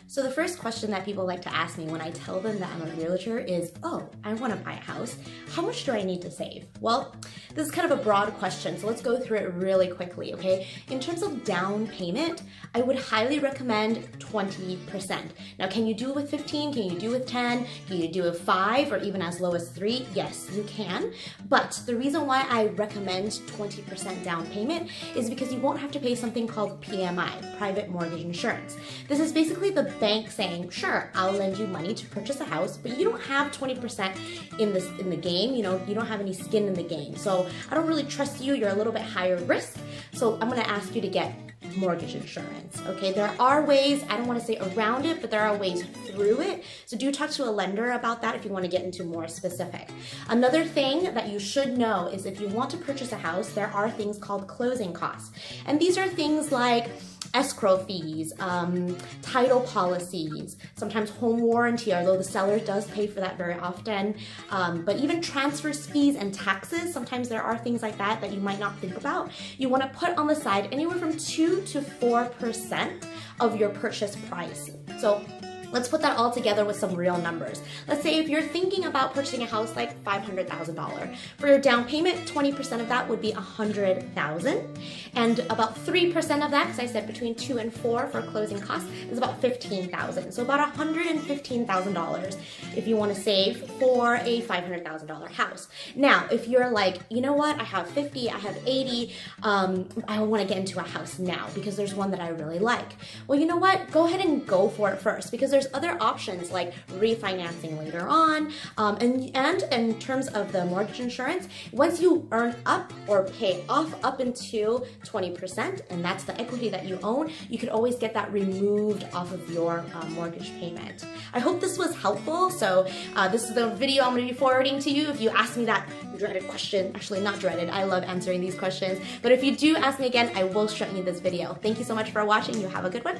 So the first question that people like to ask me when I tell them that I'm a realtor is, oh, I want to buy a house. How much do I need to save? Well, this is kind of a broad question, so let's go through it really quickly, okay? In terms of down payment, I would highly recommend 20%. Now, can you do it with 15? Can you do it with 10? Can you do it with 5 or even as low as 3? Yes, you can. But the reason why I recommend 20% down payment is because you won't have to pay something called PMI, private mortgage insurance. This is basically the bank saying, sure, I'll lend you money to purchase a house, but you don't have 20% in the game. You don't have any skin in the game. So I don't really trust you. You're a little bit higher risk. So I'm going to ask you to get mortgage insurance. Okay, there are ways, I don't want to say around it, but there are ways through it. So do talk to a lender about that if you want to get into more specific. Another thing that you should know is if you want to purchase a house, there are things called closing costs. And these are things like escrow fees, title policies, sometimes home warranty, although the seller does pay for that very often, but even transfer fees and taxes, sometimes there are things like that that you might not think about. You want to put on the side anywhere from 2 to 4% of your purchase price. So let's put that all together with some real numbers. Let's say if you're thinking about purchasing a house like $500,000. For your down payment, 20% of that would be $100,000. And about 3% of that, because I said between 2 and 4 for closing costs, is about $15,000. So about $115,000 if you want to save for a $500,000 house. Now, if you're like, you know what, I have 50, I have 80, I want to get into a house now because there's one that I really like. Well, you know what, go ahead and go for it first, because there's other options like refinancing later on. And in terms of the mortgage insurance, once you earn up or pay off up into 20%, and that's the equity that you own, you could always get that removed off of your mortgage payment. I hope this was helpful. So this is the video I'm going to be forwarding to you. If you ask me that dreaded question, actually not dreaded, I love answering these questions, but if you do ask me again, I will show you this video. Thank you so much for watching. You have a good one.